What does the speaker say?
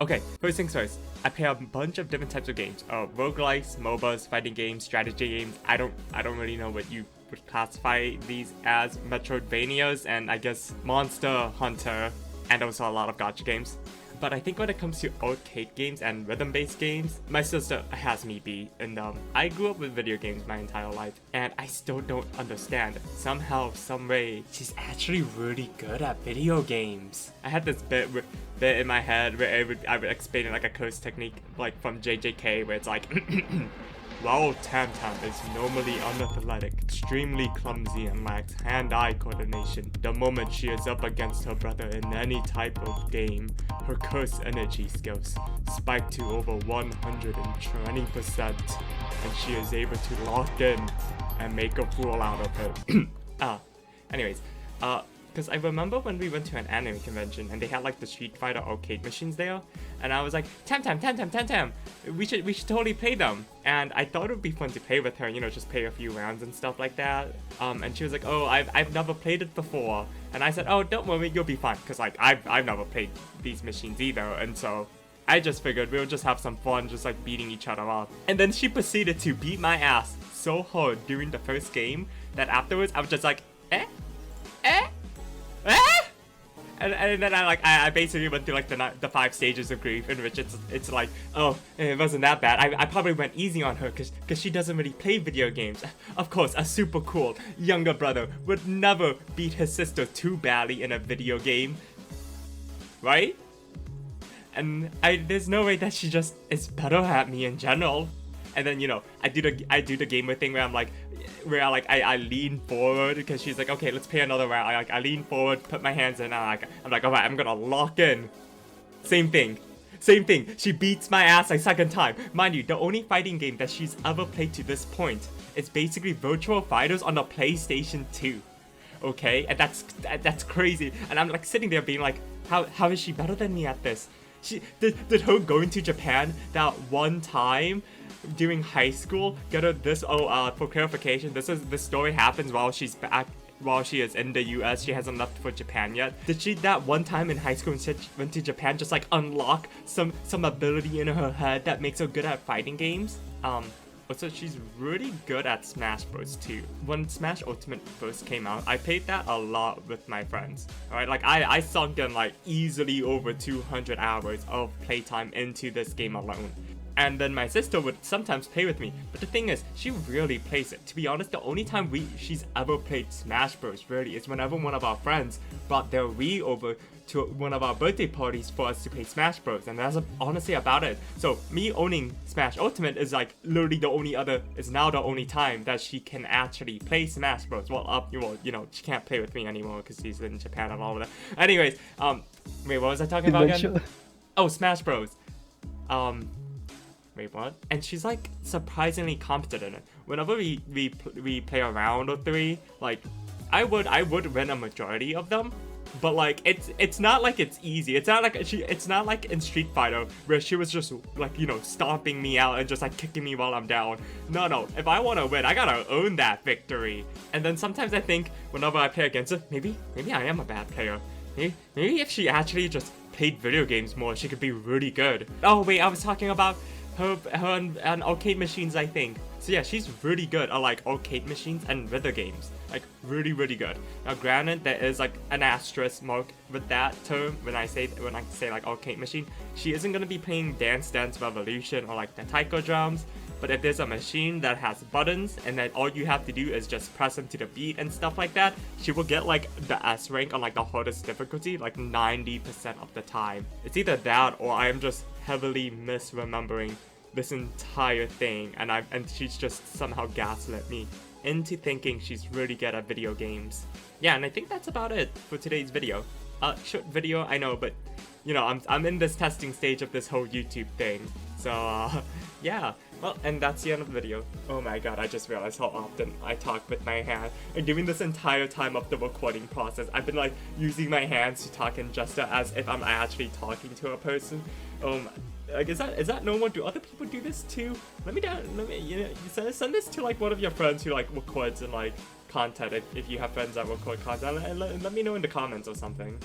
Okay, first things first. I play a bunch of different types of games. Roguelikes, MOBAs, fighting games, strategy games. I don't really know what you would classify these as. Metroidvanias and I guess Monster Hunter, and also a lot of gacha games. But I think when it comes to arcade games and rhythm-based games, my sister has me beat. And I grew up with video games my entire life, and I still don't understand. Somehow, some way, she's actually really good at video games. I had this bit in my head where I would explain it like a curse technique, like from JJK, where it's like, while Tam Tam is normally unathletic, extremely clumsy, and lacks hand-eye coordination, the moment she is up against her brother in any type of game, her curse energy skills spike to over 120%, and she is able to lock in and make a fool out of her. Because I remember when we went to an anime convention and they had like the Street Fighter arcade machines there, and I was like, Tam, we should totally play them. And I thought it would be fun to play with her, you know, just play a few rounds and stuff like that. And she was like, oh, I've never played it before. And I said, oh, don't worry, you'll be fine, because like I've never played these machines either, and so I just figured we'll just have some fun, just like beating each other up. And then she proceeded to beat my ass so hard during the first game that afterwards I was just like, And then I basically went through like the 5 stages of grief, in which it's like, oh, it wasn't that bad. I probably went easy on her because she doesn't really play video games. Of course, a super cool younger brother would never beat his sister too badly in a video game, right? And there's no way that she just is better at me in general. And then, you know, I do the gamer thing where I lean forward because she's like, okay, let's play another round. I lean forward, put my hands in, and I'm like, alright, I'm gonna lock in. Same thing. She beats my ass a second time. Mind you, the only fighting game that she's ever played to this point is basically Virtual Fighters on the PlayStation 2. Okay, and that's crazy. And I'm like sitting there being like, how is she better than me at this? Did her going to Japan that one time during high school get her this? For clarification, this story happens while she is in the US. She hasn't left for Japan yet. Did she that one time in high school and she went to Japan just like unlock some ability in her head that makes her good at fighting games? Also, she's really good at Smash Bros. Too. When Smash Ultimate first came out, I played that a lot with my friends. Alright, like I sunk in like easily over 200 hours of playtime into this game alone. And then my sister would sometimes play with me, but the thing is, she really plays it. To be honest, the only time she's ever played Smash Bros. Really is whenever one of our friends brought their Wii over to one of our birthday parties for us to play Smash Bros. And that's honestly about it. So me owning Smash Ultimate is like literally now the only time that she can actually play Smash Bros. Well, you know, she can't play with me anymore because she's in Japan and all of that. Anyways, wait, what was I talking about again? Oh, Smash Bros. Wait, what? And she's like surprisingly competent in it. Whenever we play a round or 3, like I would win a majority of them, but like it's not like it's easy. It's not like in Street Fighter where she was just like, you know, stomping me out and just like kicking me while I'm down. No. If I want to win, I gotta earn that victory. And then sometimes I think whenever I play against her, maybe I am a bad player. Maybe if she actually just played video games more, she could be really good. Oh wait, I was talking about her and arcade machines, I think. So yeah, she's really good at like arcade machines and rhythm games. Like really good. Now granted, there is like an asterisk mark with that term when I say like arcade machine. She isn't gonna be playing Dance Dance Revolution or like the taiko drums. But if there's a machine that has buttons and then all you have to do is just press them to the beat and stuff like that, she will get like the S rank on like the hardest difficulty like 90% of the time. It's either that or I am just heavily misremembering this entire thing, and she's just somehow gaslit me into thinking she's really good at video games. Yeah, and I think that's about it for today's video. Short video, I know, but you know, I'm in this testing stage of this whole YouTube thing. So yeah. Well, and that's the end of the video. Oh my god, I just realized how often I talk with my hand. And during this entire time of the recording process, I've been like using my hands to talk and gesture as if I'm actually talking to a person. Like, is that normal? Do other people do this too? Let me send this to like one of your friends who like records and like content if you have friends that record content, and let me know in the comments or something.